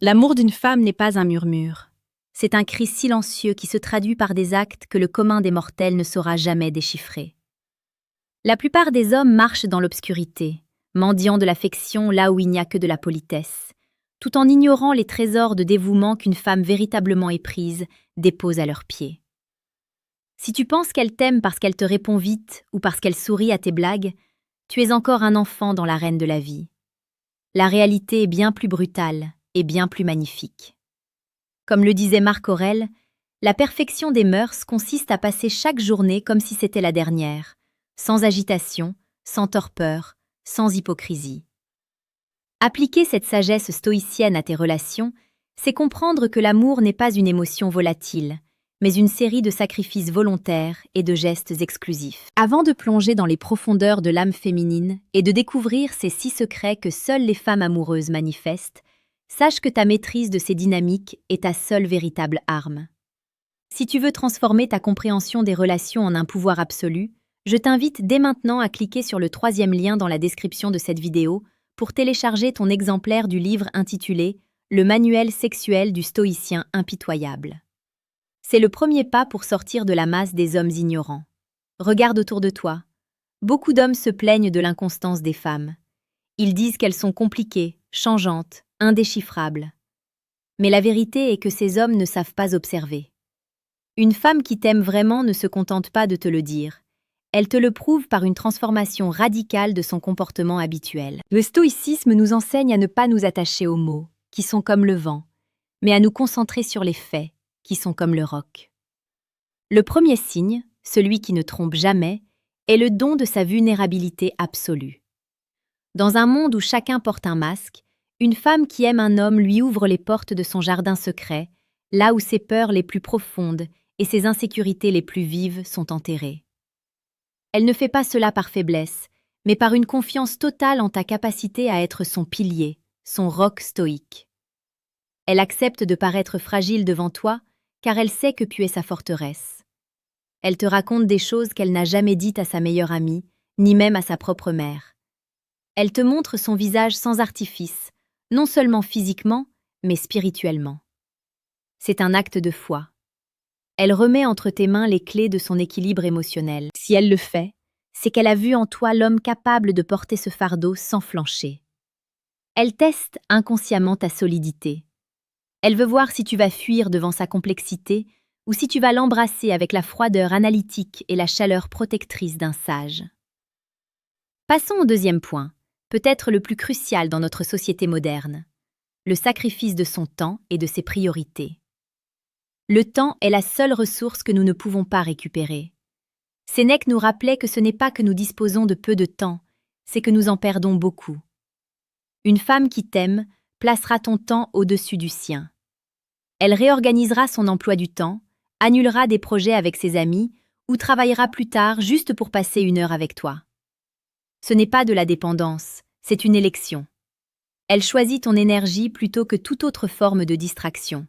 L'amour d'une femme n'est pas un murmure. C'est un cri silencieux qui se traduit par des actes que le commun des mortels ne saura jamais déchiffrer. La plupart des hommes marchent dans l'obscurité, mendiant de l'affection là où il n'y a que de la politesse, tout en ignorant les trésors de dévouement qu'une femme véritablement éprise dépose à leurs pieds. Si tu penses qu'elle t'aime parce qu'elle te répond vite ou parce qu'elle sourit à tes blagues, tu es encore un enfant dans l'arène de la vie. La réalité est bien plus brutale et bien plus magnifique. Comme le disait Marc Aurèle, la perfection des mœurs consiste à passer chaque journée comme si c'était la dernière, sans agitation, sans torpeur, sans hypocrisie. Appliquer cette sagesse stoïcienne à tes relations, c'est comprendre que l'amour n'est pas une émotion volatile, mais une série de sacrifices volontaires et de gestes exclusifs. Avant de plonger dans les profondeurs de l'âme féminine et de découvrir ces 6 secrets que seules les femmes amoureuses manifestent, sache que ta maîtrise de ces dynamiques est ta seule véritable arme. Si tu veux transformer ta compréhension des relations en un pouvoir absolu, je t'invite dès maintenant à cliquer sur le 3e lien dans la description de cette vidéo pour télécharger ton exemplaire du livre intitulé « Le manuel sexuel du stoïcien impitoyable ». C'est le premier pas pour sortir de la masse des hommes ignorants. Regarde autour de toi. Beaucoup d'hommes se plaignent de l'inconstance des femmes. Ils disent qu'elles sont compliquées, changeantes, indéchiffrables. Mais la vérité est que ces hommes ne savent pas observer. Une femme qui t'aime vraiment ne se contente pas de te le dire. Elle te le prouve par une transformation radicale de son comportement habituel. Le stoïcisme nous enseigne à ne pas nous attacher aux mots, qui sont comme le vent, mais à nous concentrer sur les faits, qui sont comme le roc. Le premier signe, celui qui ne trompe jamais, est le don de sa vulnérabilité absolue. Dans un monde où chacun porte un masque, une femme qui aime un homme lui ouvre les portes de son jardin secret, là où ses peurs les plus profondes et ses insécurités les plus vives sont enterrées. Elle ne fait pas cela par faiblesse, mais par une confiance totale en ta capacité à être son pilier, son roc stoïque. Elle accepte de paraître fragile devant toi, car elle sait que tu es sa forteresse. Elle te raconte des choses qu'elle n'a jamais dites à sa meilleure amie, ni même à sa propre mère. Elle te montre son visage sans artifice, non seulement physiquement, mais spirituellement. C'est un acte de foi. Elle remet entre tes mains les clés de son équilibre émotionnel. Si elle le fait, c'est qu'elle a vu en toi l'homme capable de porter ce fardeau sans flancher. Elle teste inconsciemment ta solidité. Elle veut voir si tu vas fuir devant sa complexité ou si tu vas l'embrasser avec la froideur analytique et la chaleur protectrice d'un sage. Passons au 2e point, peut-être le plus crucial dans notre société moderne, le sacrifice de son temps et de ses priorités. Le temps est la seule ressource que nous ne pouvons pas récupérer. Sénèque nous rappelait que ce n'est pas que nous disposons de peu de temps, c'est que nous en perdons beaucoup. Une femme qui t'aime placera ton temps au-dessus du sien. Elle réorganisera son emploi du temps, annulera des projets avec ses amis ou travaillera plus tard juste pour passer 1 heure avec toi. Ce n'est pas de la dépendance, c'est une élection. Elle choisit ton énergie plutôt que toute autre forme de distraction.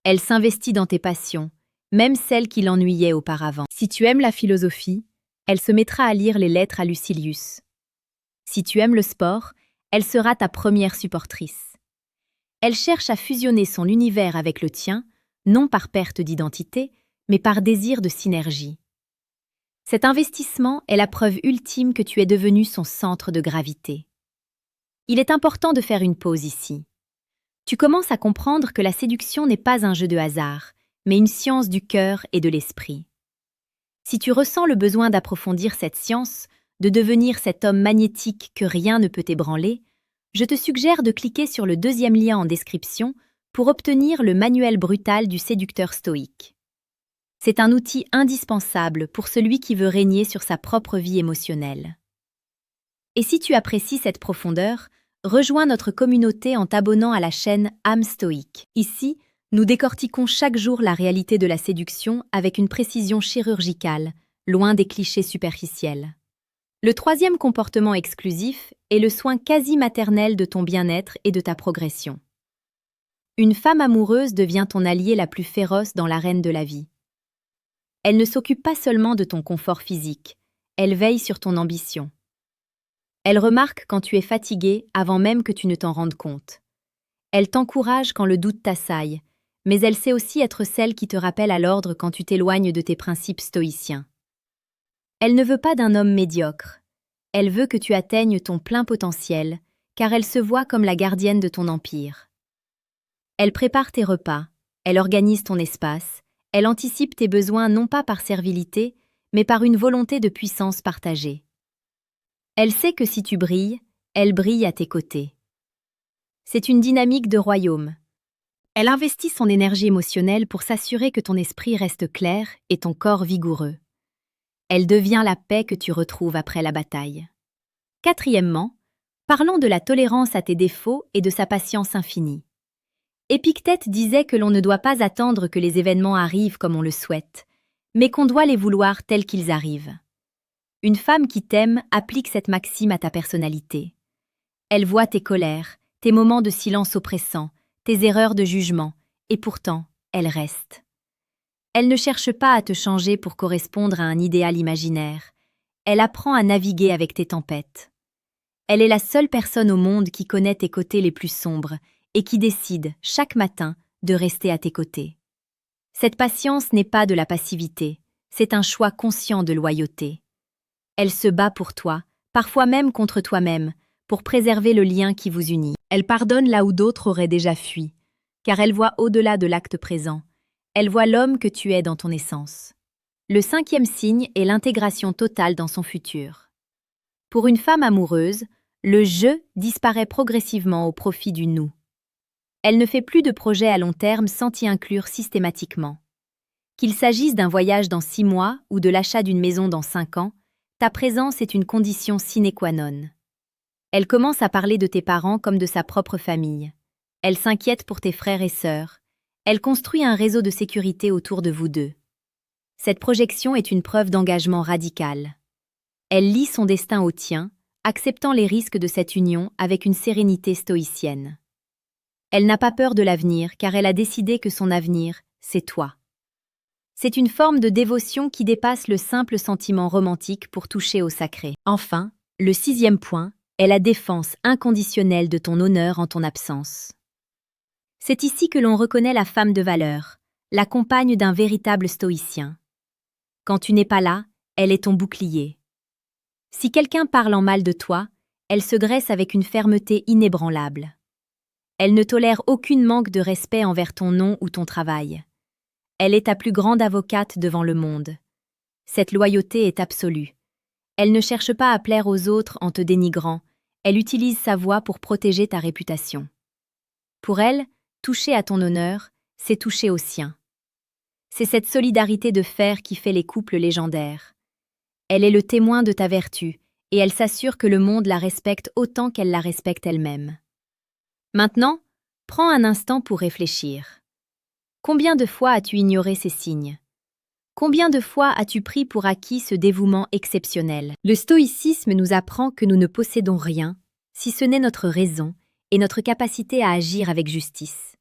Elle s'investit dans tes passions, même celles qui l'ennuyaient auparavant. Si tu aimes la philosophie, elle se mettra à lire les lettres à Lucilius. Si tu aimes le sport, elle sera ta première supportrice. Elle cherche à fusionner son univers avec le tien, non par perte d'identité, mais par désir de synergie. Cet investissement est la preuve ultime que tu es devenu son centre de gravité. Il est important de faire une pause ici. Tu commences à comprendre que la séduction n'est pas un jeu de hasard, mais une science du cœur et de l'esprit. Si tu ressens le besoin d'approfondir cette science, de devenir cet homme magnétique que rien ne peut ébranler, je te suggère de cliquer sur le 2e lien en description pour obtenir le manuel brutal du séducteur stoïque. C'est un outil indispensable pour celui qui veut régner sur sa propre vie émotionnelle. Et si tu apprécies cette profondeur, rejoins notre communauté en t'abonnant à la chaîne Âme Stoïque. Ici, nous décortiquons chaque jour la réalité de la séduction avec une précision chirurgicale, loin des clichés superficiels. Le 3e comportement exclusif est le soin quasi maternel de ton bien-être et de ta progression. Une femme amoureuse devient ton alliée la plus féroce dans l'arène de la vie. Elle ne s'occupe pas seulement de ton confort physique, elle veille sur ton ambition. Elle remarque quand tu es fatigué avant même que tu ne t'en rendes compte. Elle t'encourage quand le doute t'assaille, mais elle sait aussi être celle qui te rappelle à l'ordre quand tu t'éloignes de tes principes stoïciens. Elle ne veut pas d'un homme médiocre. Elle veut que tu atteignes ton plein potentiel, car elle se voit comme la gardienne de ton empire. Elle prépare tes repas, elle organise ton espace, elle anticipe tes besoins non pas par servilité, mais par une volonté de puissance partagée. Elle sait que si tu brilles, elle brille à tes côtés. C'est une dynamique de royaume. Elle investit son énergie émotionnelle pour s'assurer que ton esprit reste clair et ton corps vigoureux. Elle devient la paix que tu retrouves après la bataille. Quatrièmement, parlons de la tolérance à tes défauts et de sa patience infinie. Épictète disait que l'on ne doit pas attendre que les événements arrivent comme on le souhaite, mais qu'on doit les vouloir tels qu'ils arrivent. Une femme qui t'aime applique cette maxime à ta personnalité. Elle voit tes colères, tes moments de silence oppressants, tes erreurs de jugement, et pourtant, elle reste. Elle ne cherche pas à te changer pour correspondre à un idéal imaginaire. Elle apprend à naviguer avec tes tempêtes. Elle est la seule personne au monde qui connaît tes côtés les plus sombres et qui décide, chaque matin, de rester à tes côtés. Cette patience n'est pas de la passivité, c'est un choix conscient de loyauté. Elle se bat pour toi, parfois même contre toi-même, pour préserver le lien qui vous unit. Elle pardonne là où d'autres auraient déjà fui, car elle voit au-delà de l'acte présent. Elle voit l'homme que tu es dans ton essence. Le cinquième signe est l'intégration totale dans son futur. Pour une femme amoureuse, le « je » disparaît progressivement au profit du « nous ». Elle ne fait plus de projets à long terme sans t'y inclure systématiquement. Qu'il s'agisse d'un voyage dans 6 mois ou de l'achat d'une maison dans 5 ans, ta présence est une condition sine qua non. Elle commence à parler de tes parents comme de sa propre famille. Elle s'inquiète pour tes frères et sœurs. Elle construit un réseau de sécurité autour de vous deux. Cette projection est une preuve d'engagement radical. Elle lie son destin au tien, acceptant les risques de cette union avec une sérénité stoïcienne. Elle n'a pas peur de l'avenir car elle a décidé que son avenir, c'est toi. C'est une forme de dévotion qui dépasse le simple sentiment romantique pour toucher au sacré. Enfin, le 6e point est la défense inconditionnelle de ton honneur en ton absence. C'est ici que l'on reconnaît la femme de valeur, la compagne d'un véritable stoïcien. Quand tu n'es pas là, elle est ton bouclier. Si quelqu'un parle en mal de toi, elle se dresse avec une fermeté inébranlable. Elle ne tolère aucune manque de respect envers ton nom ou ton travail. Elle est ta plus grande avocate devant le monde. Cette loyauté est absolue. Elle ne cherche pas à plaire aux autres en te dénigrant, elle utilise sa voix pour protéger ta réputation. Pour elle, toucher à ton honneur, c'est toucher au sien. C'est cette solidarité de fer qui fait les couples légendaires. Elle est le témoin de ta vertu, et elle s'assure que le monde la respecte autant qu'elle la respecte elle-même. Maintenant, prends un instant pour réfléchir. Combien de fois as-tu ignoré ces signes? Combien de fois as-tu pris pour acquis ce dévouement exceptionnel? Le stoïcisme nous apprend que nous ne possédons rien, si ce n'est notre raison et notre capacité à agir avec justice.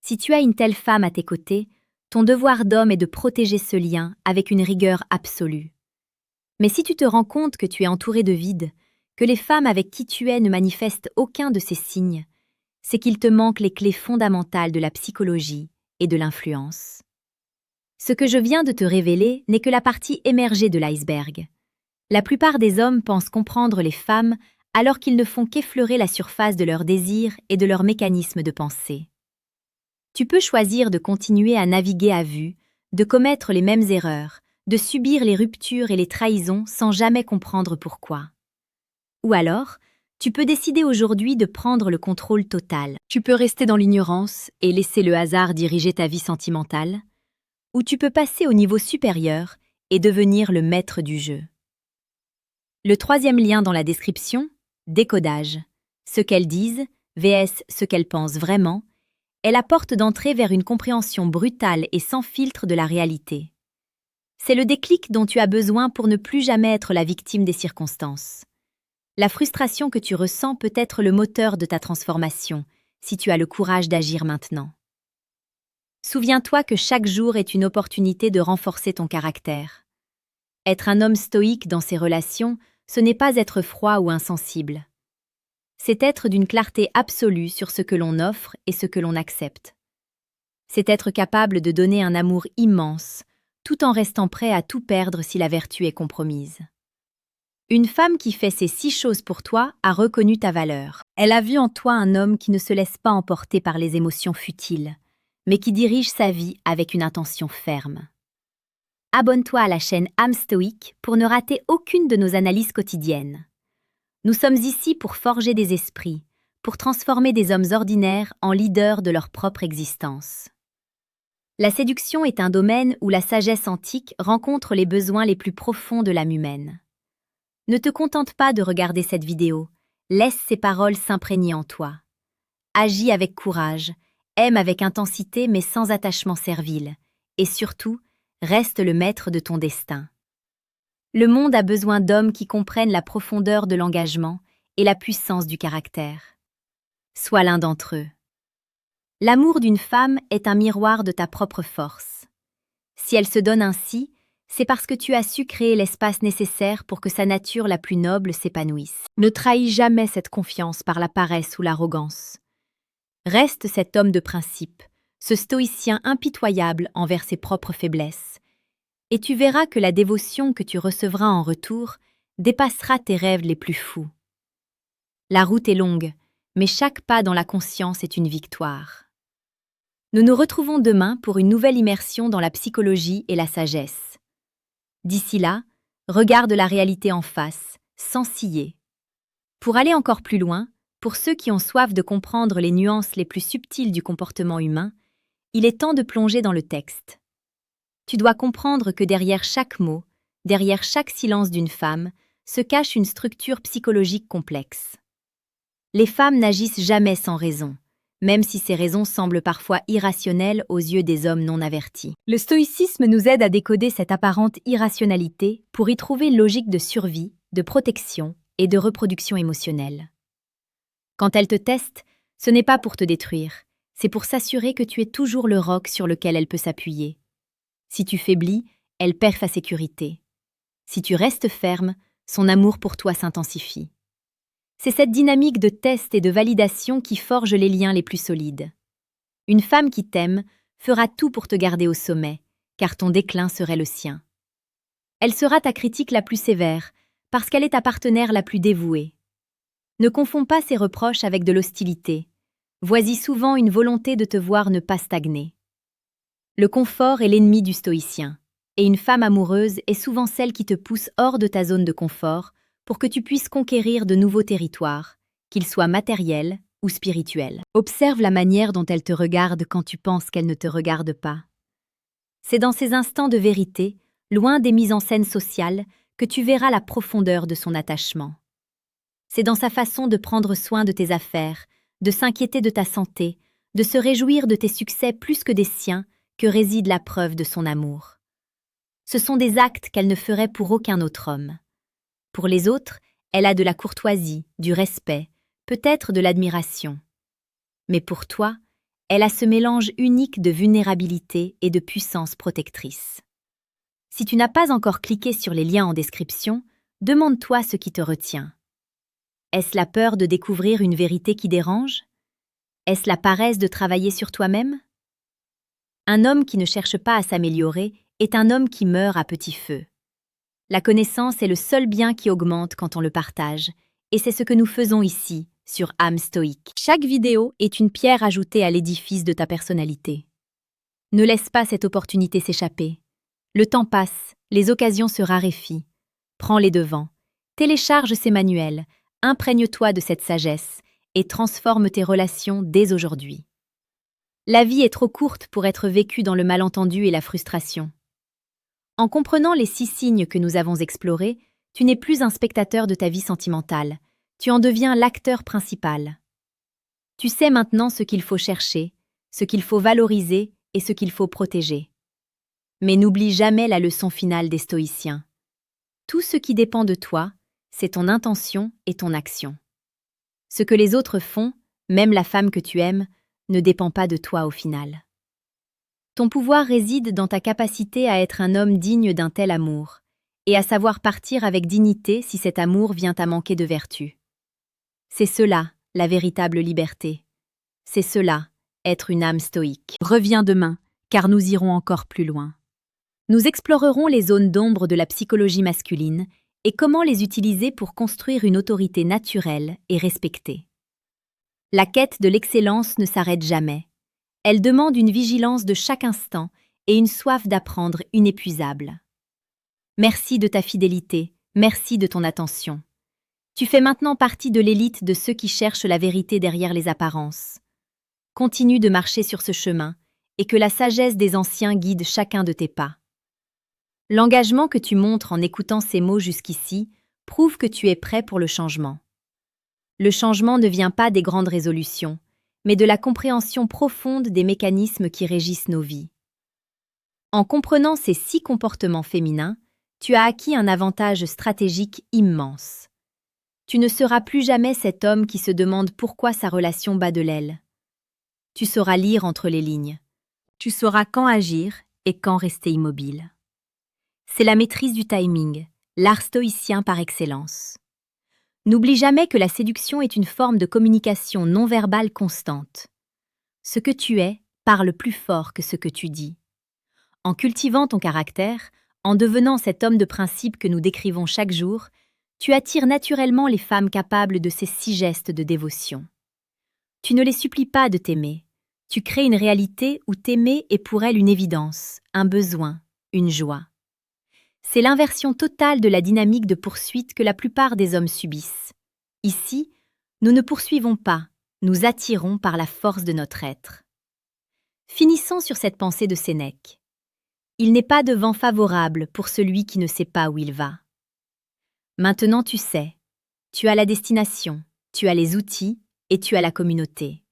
Si tu as une telle femme à tes côtés, ton devoir d'homme est de protéger ce lien avec une rigueur absolue. Mais si tu te rends compte que tu es entouré de vide, que les femmes avec qui tu es ne manifestent aucun de ces signes, c'est qu'il te manque les clés fondamentales de la psychologie et de l'influence. Ce que je viens de te révéler n'est que la partie émergée de l'iceberg. La plupart des hommes pensent comprendre les femmes alors qu'ils ne font qu'effleurer la surface de leurs désirs et de leurs mécanismes de pensée. Tu peux choisir de continuer à naviguer à vue, de commettre les mêmes erreurs, de subir les ruptures et les trahisons sans jamais comprendre pourquoi. Ou alors, tu peux décider aujourd'hui de prendre le contrôle total. Tu peux rester dans l'ignorance et laisser le hasard diriger ta vie sentimentale, ou tu peux passer au niveau supérieur et devenir le maître du jeu. Le 3e lien dans la description, décodage. Ce qu'elles disent, vs ce qu'elles pensent vraiment, est la porte d'entrée vers une compréhension brutale et sans filtre de la réalité. C'est le déclic dont tu as besoin pour ne plus jamais être la victime des circonstances. La frustration que tu ressens peut être le moteur de ta transformation, si tu as le courage d'agir maintenant. Souviens-toi que chaque jour est une opportunité de renforcer ton caractère. Être un homme stoïque dans ses relations, ce n'est pas être froid ou insensible. C'est être d'une clarté absolue sur ce que l'on offre et ce que l'on accepte. C'est être capable de donner un amour immense, tout en restant prêt à tout perdre si la vertu est compromise. Une femme qui fait ces 6 choses pour toi a reconnu ta valeur. Elle a vu en toi un homme qui ne se laisse pas emporter par les émotions futiles, mais qui dirige sa vie avec une intention ferme. Abonne-toi à la chaîne âme stoïque pour ne rater aucune de nos analyses quotidiennes. Nous sommes ici pour forger des esprits, pour transformer des hommes ordinaires en leaders de leur propre existence. La séduction est un domaine où la sagesse antique rencontre les besoins les plus profonds de l'âme humaine. Ne te contente pas de regarder cette vidéo, laisse ces paroles s'imprégner en toi. Agis avec courage, aime avec intensité mais sans attachement servile, et surtout, reste le maître de ton destin. Le monde a besoin d'hommes qui comprennent la profondeur de l'engagement et la puissance du caractère. Sois l'un d'entre eux. L'amour d'une femme est un miroir de ta propre force. Si elle se donne ainsi, c'est parce que tu as su créer l'espace nécessaire pour que sa nature la plus noble s'épanouisse. Ne trahis jamais cette confiance par la paresse ou l'arrogance. Reste cet homme de principe, ce stoïcien impitoyable envers ses propres faiblesses, et tu verras que la dévotion que tu recevras en retour dépassera tes rêves les plus fous. La route est longue, mais chaque pas dans la conscience est une victoire. Nous nous retrouvons demain pour une nouvelle immersion dans la psychologie et la sagesse. D'ici là, regarde la réalité en face, sans scier. Pour aller encore plus loin, pour ceux qui ont soif de comprendre les nuances les plus subtiles du comportement humain, il est temps de plonger dans le texte. Tu dois comprendre que derrière chaque mot, derrière chaque silence d'une femme, se cache une structure psychologique complexe. Les femmes n'agissent jamais sans raison, même si ces raisons semblent parfois irrationnelles aux yeux des hommes non avertis. Le stoïcisme nous aide à décoder cette apparente irrationalité pour y trouver une logique de survie, de protection et de reproduction émotionnelle. Quand elle te teste, ce n'est pas pour te détruire, c'est pour s'assurer que tu es toujours le roc sur lequel elle peut s'appuyer. Si tu faiblis, elle perd sa sécurité. Si tu restes ferme, son amour pour toi s'intensifie. C'est cette dynamique de test et de validation qui forge les liens les plus solides. Une femme qui t'aime fera tout pour te garder au sommet, car ton déclin serait le sien. Elle sera ta critique la plus sévère, parce qu'elle est ta partenaire la plus dévouée. Ne confonds pas ses reproches avec de l'hostilité. Vois-y souvent une volonté de te voir ne pas stagner. Le confort est l'ennemi du stoïcien, et une femme amoureuse est souvent celle qui te pousse hors de ta zone de confort pour que tu puisses conquérir de nouveaux territoires, qu'ils soient matériels ou spirituels. Observe la manière dont elle te regarde quand tu penses qu'elle ne te regarde pas. C'est dans ces instants de vérité, loin des mises en scène sociales, que tu verras la profondeur de son attachement. C'est dans sa façon de prendre soin de tes affaires, de s'inquiéter de ta santé, de se réjouir de tes succès plus que des siens, que réside la preuve de son amour. Ce sont des actes qu'elle ne ferait pour aucun autre homme. Pour les autres, elle a de la courtoisie, du respect, peut-être de l'admiration. Mais pour toi, elle a ce mélange unique de vulnérabilité et de puissance protectrice. Si tu n'as pas encore cliqué sur les liens en description, demande-toi ce qui te retient. Est-ce la peur de découvrir une vérité qui dérange? Est-ce la paresse de travailler sur toi-même? Un homme qui ne cherche pas à s'améliorer est un homme qui meurt à petit feu. La connaissance est le seul bien qui augmente quand on le partage, et c'est ce que nous faisons ici, sur âme stoïque. Chaque vidéo est une pierre ajoutée à l'édifice de ta personnalité. Ne laisse pas cette opportunité s'échapper. Le temps passe, les occasions se raréfient. Prends les devants, télécharge ces manuels, imprègne-toi de cette sagesse et transforme tes relations dès aujourd'hui. La vie est trop courte pour être vécue dans le malentendu et la frustration. En comprenant les 6 signes que nous avons explorés, tu n'es plus un spectateur de ta vie sentimentale, tu en deviens l'acteur principal. Tu sais maintenant ce qu'il faut chercher, ce qu'il faut valoriser et ce qu'il faut protéger. Mais n'oublie jamais la leçon finale des stoïciens. Tout ce qui dépend de toi, c'est ton intention et ton action. Ce que les autres font, même la femme que tu aimes, ne dépend pas de toi au final. Ton pouvoir réside dans ta capacité à être un homme digne d'un tel amour, et à savoir partir avec dignité si cet amour vient à manquer de vertu. C'est cela, la véritable liberté. C'est cela, être une âme stoïque. Reviens demain, car nous irons encore plus loin. Nous explorerons les zones d'ombre de la psychologie masculine et comment les utiliser pour construire une autorité naturelle et respectée. La quête de l'excellence ne s'arrête jamais. Elle demande une vigilance de chaque instant et une soif d'apprendre inépuisable. Merci de ta fidélité, merci de ton attention. Tu fais maintenant partie de l'élite de ceux qui cherchent la vérité derrière les apparences. Continue de marcher sur ce chemin et que la sagesse des anciens guide chacun de tes pas. L'engagement que tu montres en écoutant ces mots jusqu'ici prouve que tu es prêt pour le changement. Le changement ne vient pas des grandes résolutions, mais de la compréhension profonde des mécanismes qui régissent nos vies. En comprenant ces 6 comportements féminins, tu as acquis un avantage stratégique immense. Tu ne seras plus jamais cet homme qui se demande pourquoi sa relation bat de l'aile. Tu sauras lire entre les lignes. Tu sauras quand agir et quand rester immobile. C'est la maîtrise du timing, l'art stoïcien par excellence. N'oublie jamais que la séduction est une forme de communication non verbale constante. Ce que tu es parle plus fort que ce que tu dis. En cultivant ton caractère, en devenant cet homme de principe que nous décrivons chaque jour, tu attires naturellement les femmes capables de ces 6 gestes de dévotion. Tu ne les supplies pas de t'aimer. Tu crées une réalité où t'aimer est pour elles une évidence, un besoin, une joie. C'est l'inversion totale de la dynamique de poursuite que la plupart des hommes subissent. Ici, nous ne poursuivons pas, nous attirons par la force de notre être. Finissons sur cette pensée de Sénèque. Il n'est pas de vent favorable pour celui qui ne sait pas où il va. Maintenant tu sais, tu as la destination, tu as les outils et tu as la communauté.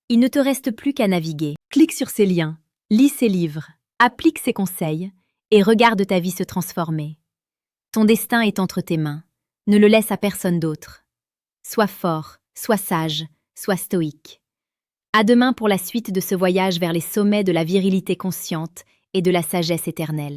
Il ne te reste plus qu'à naviguer. Clique sur ces liens, lis ces livres, applique ces conseils et regarde ta vie se transformer. Ton destin est entre tes mains. Ne le laisse à personne d'autre. Sois fort, sois sage, sois stoïque. À demain pour la suite de ce voyage vers les sommets de la virilité consciente et de la sagesse éternelle.